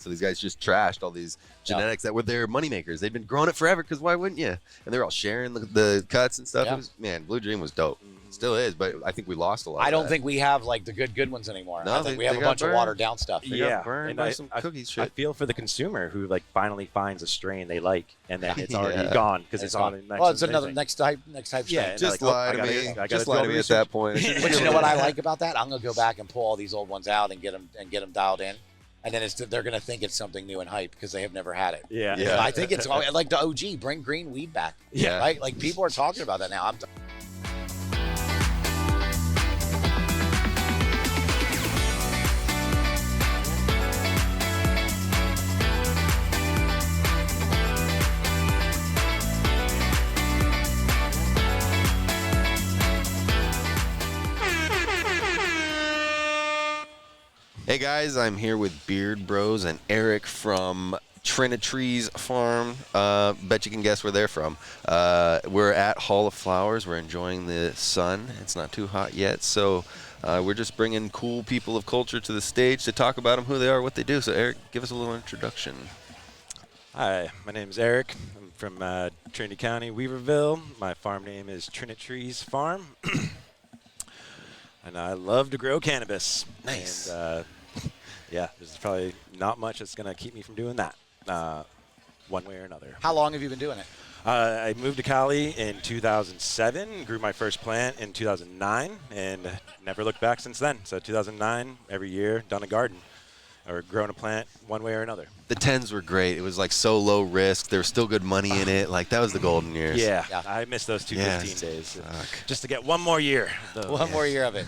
So these guys just trashed all these genetics that were their moneymakers. They'd been growing it forever because why wouldn't you? And they're all sharing the cuts and stuff. Yeah. It was, man, Blue Dream was dope. Still is, but I think we lost a lot. I don't think we have like the good ones anymore. No, I think we have a bunch of watered down stuff. They got burned by some cookies shit. I feel for the consumer who like finally finds a strain they like, and then it's already gone because it's on the next. Well, it's another next type strain. Yeah, just like, lie to me. Just lie to me at that point. But you know what I like about that? I'm gonna go back and pull all these old ones out and get them dialed in. And then they're going to think it's something new and hype because they have never had it. Yeah. I think it's like the OG, bring green weed back. Yeah. Right? Like people are talking about that now. Hey guys, I'm here with Beard Bros and Eric from Trinitrees Farm. Bet you can guess where they're from. We're at Hall of Flowers. We're enjoying the sun. It's not too hot yet, so we're just bringing cool people of culture to the stage to talk about them, who they are, what they do. So Eric, give us a little introduction. Hi, my name is Eric. I'm from Trinity County, Weaverville. My farm name is Trinitrees Farm. And I love to grow cannabis. Nice. And, yeah, there's probably not much that's going to keep me from doing that one way or another. How long have you been doing it? I moved to Cali in 2007, grew my first plant in 2009, and never looked back since then. So 2009, every year, done a garden or grown a plant one way or another. The 10s were great. It was like so low risk. There was still good money in it. Like that was the golden years. Yeah. I miss those 215 days. Just to get one more year. One more year of it.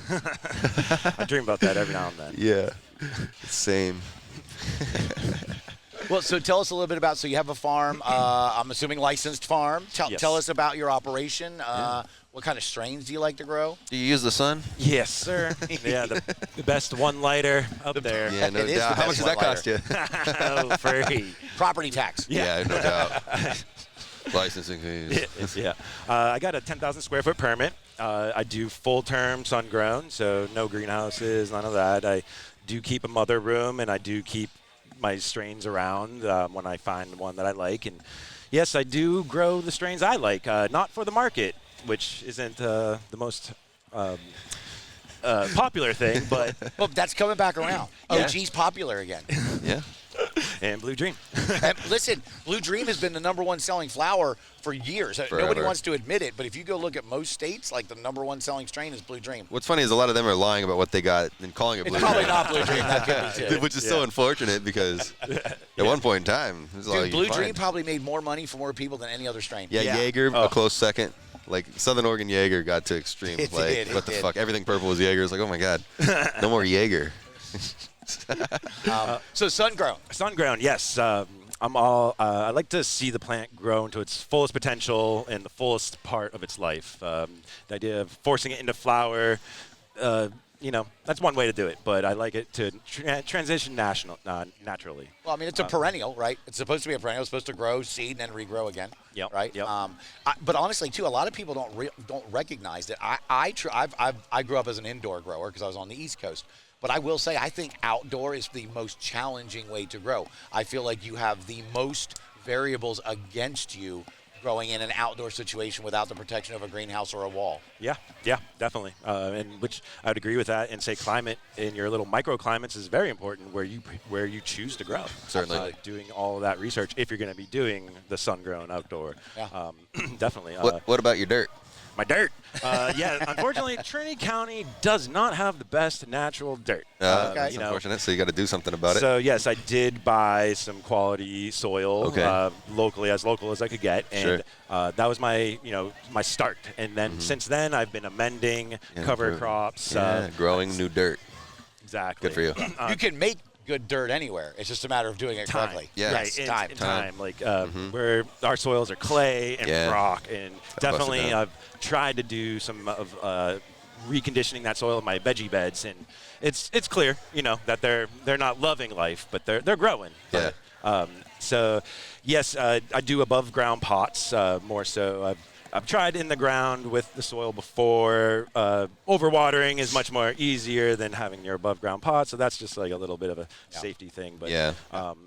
I dream about that every now and then. Yeah. Same. Well, so tell us a little bit about, so you have a farm, I'm assuming licensed farm. Yes. Tell us about your operation. What kind of strains do you like to grow? Do you use the sun? Yes, sir. Yeah, the best one lighter up there. Yeah, no It is doubt. the How much best does that cost you? Oh, free. Property tax. Yeah, no doubt. Licensing fees. Yeah. I got a 10,000 square foot permit. I do full term sun grown, so no greenhouses, none of that. I do keep a mother room, and I do keep my strains around when I find one that I like. And yes, I do grow the strains I like, not for the market, which isn't the most popular thing, but Well, that's coming back around. Yeah. OG's popular again. Yeah. and Blue Dream. And listen, Blue Dream has been the #1 selling flower for years. Nobody Forever. wants to admit it, but if you go look at most states, like the #1 selling strain is Blue Dream. What's funny is a lot of them are lying about what they got and calling it Blue It's probably Dream. not Blue Dream. That could be too. Which is so unfortunate because at one point in time, this is all Dude, you Blue could Dream find. probably made more money for more people than any other strain. Yeah, Yeah. Jaeger, Oh. a close second. Like Southern Oregon Jaeger got to extreme. It Like did, what it the did. fuck? Everything purple was Jaeger. It's like, oh my god, no more Jaeger. So sun grown. Sun grown, yes. I like to see the plant grow into its fullest potential and the fullest part of its life. The idea of forcing it into flower, that's one way to do it. But I like it to transition naturally. Well, I mean, it's a perennial, right? It's supposed to be a perennial. It's supposed to grow, seed, and then regrow again. Yep, Right. yep. But honestly, too, a lot of people don't recognize that. I grew up as an indoor grower because I was on the East Coast. But I will say, I think outdoor is the most challenging way to grow. I feel like you have the most variables against you growing in an outdoor situation without the protection of a greenhouse or a wall. Yeah, definitely. And which I would agree with that, and say climate in your little microclimates is very important where you choose to grow. Certainly. Doing all of that research if you're going to be doing the sun-grown outdoor. Yeah. Definitely. What about your dirt? My dirt. Unfortunately, Trinity County does not have the best natural dirt. That's unfortunate. So you got to do something about it. So yes, I did buy some quality soil locally, as local as I could get, and that was my start. And then since then, I've been amending cover crops, growing new dirt. Exactly. Good for you. You can make good dirt anywhere. It's just a matter of doing it Time. correctly. Yeah. Yes, Right, time. time. Like where our soils are clay and rock, and definitely down. I've tried to do some of reconditioning that soil in my veggie beds, and it's clear, that they're not loving life, but they're growing. Yeah. So yes, I do above ground pots more so. I've tried in the ground with the soil before. Overwatering is much more easier than having your above ground pot, so that's just like a little bit of a safety thing. But well,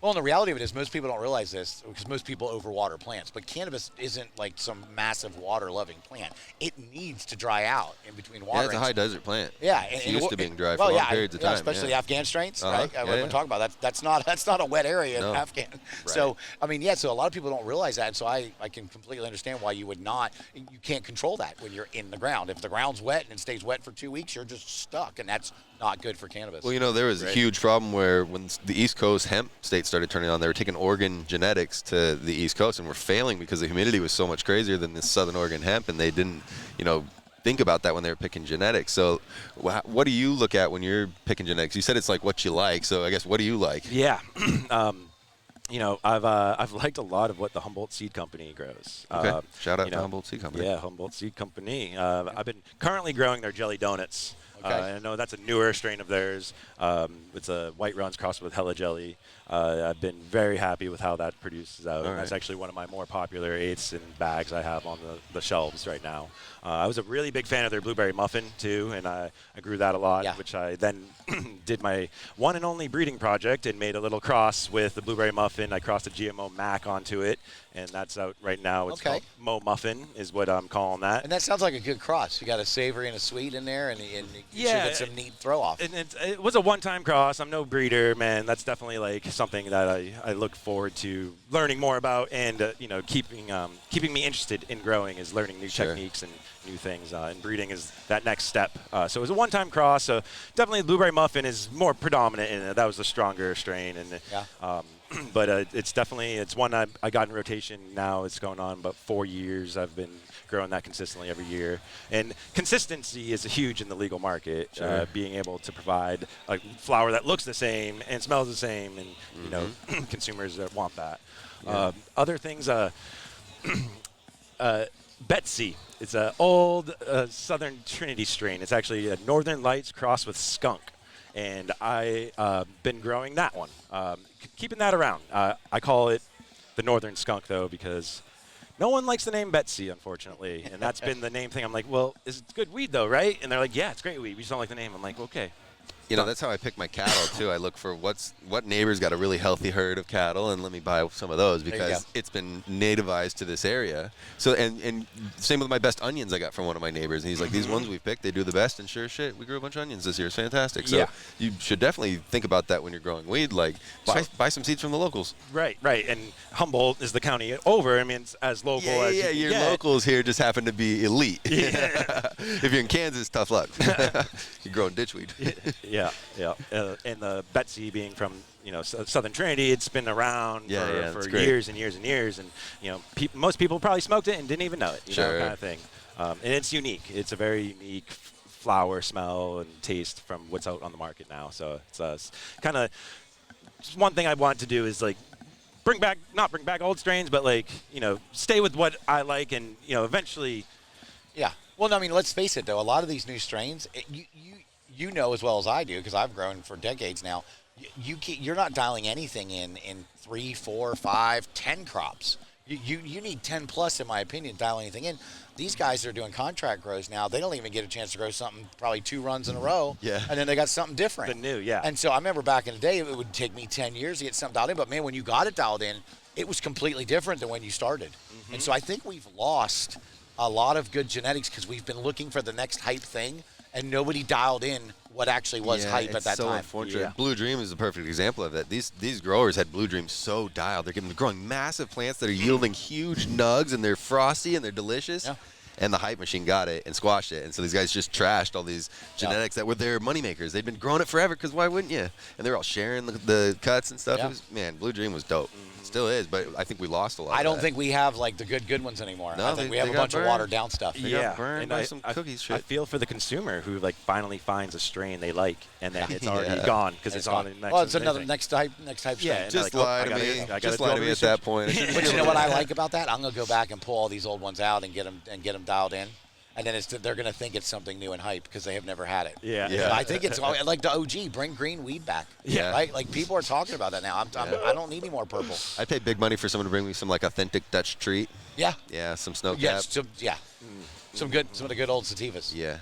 and the reality of it is most people don't realize this because most people overwater plants, but cannabis isn't like some massive water-loving plant. It needs to dry out in between water. Yeah, it's a high desert plant. Yeah, it's used to being dry for long periods of time. Especially the Afghan strains, right? Yeah, We're talking about that's not a wet area in Afghan. Right. So I mean, so a lot of people don't realize that, and so I can completely understand why you would not. You can't control that when you're in the ground. If the ground's wet and it stays wet for 2 weeks, you're just stuck, and that's not good for cannabis. Well, there was a huge problem where when the East Coast hemp states started turning on, they were taking Oregon genetics to the East Coast and were failing because the humidity was so much crazier than this Southern Oregon hemp, and they didn't, think about that when they were picking genetics. So what do you look at when you're picking genetics? You said it's like what you like, so I guess what do you like? Yeah. I've liked a lot of what the Humboldt Seed Company grows. Okay. Shout out to Humboldt Seed Company. Yeah, Humboldt Seed Company. I've been currently growing their jelly donuts. Okay. I know that's a newer strain of theirs. It's a White Runs crossed with Hella Jelly. I've been very happy with how that produces out. All right. That's actually one of my more popular eighths and bags I have on the shelves right now. I was a really big fan of their blueberry muffin too, and I grew that a lot, which I then did my one and only breeding project and made a little cross with the blueberry muffin. I crossed a GMO Mac onto it, and that's out right now. It's called Mo Muffin is what I'm calling that. And that sounds like a good cross. You got a savory and a sweet in there, and you should get some neat throw off. And it was a one-time cross. I'm no breeder, man. That's definitely like something that I look forward to learning more about, and keeping me interested in growing is learning new techniques and new things. And breeding is that next step. So it was a one-time cross. So definitely blueberry muffin is more predominant in it. That was the stronger strain, and but it's one I got in rotation now. It's going on about 4 years. I've been growing that consistently every year, and consistency is huge in the legal market. Being able to provide a flower that looks the same and smells the same, and consumers that want that. Other things, Betsy. It's an old Southern Trinity strain. It's actually a Northern Lights crossed with skunk, and I been growing that one, keeping that around. I call it the Northern Skunk though, because no one likes the name Betsy, unfortunately, and that's been the name thing. I'm like, well, it's good weed though, right? And they're like, yeah, it's great weed. We just don't like the name. I'm like, okay. That's how I pick my cattle too. I look for what neighbor's got a really healthy herd of cattle, and let me buy some of those because it's been nativized to this area. So and same with my best onions I got from one of my neighbors, and he's like, these ones we've picked, they do the best, and sure shit, we grew a bunch of onions this year. It's fantastic. So you should definitely think about that when you're growing weed. Like buy some seeds from the locals. Right. And Humboldt is the county over. I mean, it's as local as you can your get. locals here just happen to be elite. If you're in Kansas, tough luck. You're growing ditchweed. Yeah. And the Betsy being from Southern Trinity, it's been around for years and years and years, and most people probably smoked it and didn't even know it, kind of thing. And it's unique. It's a very unique flower smell and taste from what's out on the market now. So it's kind of one thing I want to do is like not bring back old strains, but stay with what I like, and eventually. Yeah. Well, I mean, let's face it though. A lot of these new strains, you know as well as I do, because I've grown for decades now, you're not dialing anything in 3, 4, 5, 10 crops. You need 10 plus, in my opinion, to dial anything in. These guys that are doing contract grows now, they don't even get a chance to grow something probably 2 runs in a row, and then they got something different. The new, And so I remember back in the day, it would take me 10 years to get something dialed in, but man, when you got it dialed in, it was completely different than when you started. And so I think we've lost a lot of good genetics because we've been looking for the next hype thing, and nobody dialed in what actually was hype at that so time. Unfortunate. Yeah. Blue Dream is a perfect example of that. These growers had Blue Dream so dialed. They're growing massive plants that are yielding huge nugs, and they're frosty and they're delicious. Yeah. And the hype machine got it and squashed it. And so these guys just trashed all these genetics that were their moneymakers. They'd been growing it forever because why wouldn't you? And they're all sharing the cuts and stuff. Yeah. Blue Dream was dope. Still is, but I think we lost a lot. I don't think we have like the good ones anymore. No, I think we have a bunch of watered down stuff. They got burned by some cookies. I feel for the consumer who finally finds a strain they like, and then it's already gone because it's on the next. Well, it's another next type strain. Just lie to me. Just lie to me at that point. But you know what I like about that? I'm gonna go back and pull all these old ones out and get them dialed in. And then they're going to think it's something new and hype because they have never had it. Yeah. Yeah. But I think it's like the OG, bring green weed back. Yeah. Right? Like people are talking about that now. I don't need any more purple. I'd pay big money for someone to bring me some like authentic Dutch treat. Yeah. Yeah, some snow cap. Yes. Some of the good old sativas. Yeah.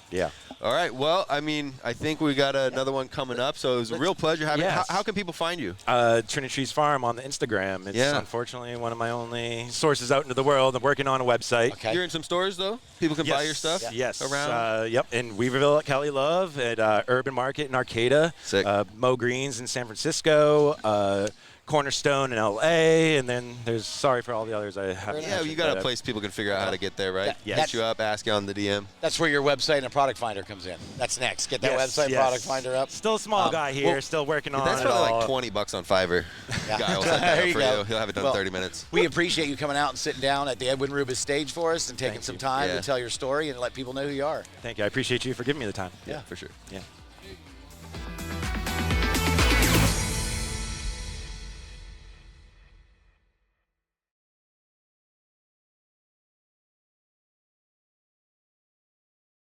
Yeah. All right. Well, I mean, I think we got another one coming up. So it was a real pleasure having you. Yes. How can people find you? Trinitrees Farm on the Instagram. It's unfortunately one of my only sources out into the world. I'm working on a website. Okay. You're in some stores, though? People can buy your stuff? Yes. Around? Yep. In Weaverville at Cali Love, at Urban Market in Arcata. Sick. Mo Greens in San Francisco. Cornerstone in L.A. And then there's, sorry for all the others I haven't Yeah, mentioned, you got a but, place people can figure out how to get there, right? Yeah. Hit you up, ask you on the DM. That's where your website and product finder comes in. That's next. Get that Yes, website yes. product finder up. Still a small guy here, well, still working on That's it probably all. like $20 on Fiverr. Yeah. Guy will set that There up you for go. you. He'll have it done Well, in 30 minutes. We appreciate you coming out and sitting down at the Edwin Rubis stage for us and taking Thank some you. time Yeah. to tell your story and let people know who you are. Thank you. I appreciate you for giving me the time. Yeah, for sure. Yeah.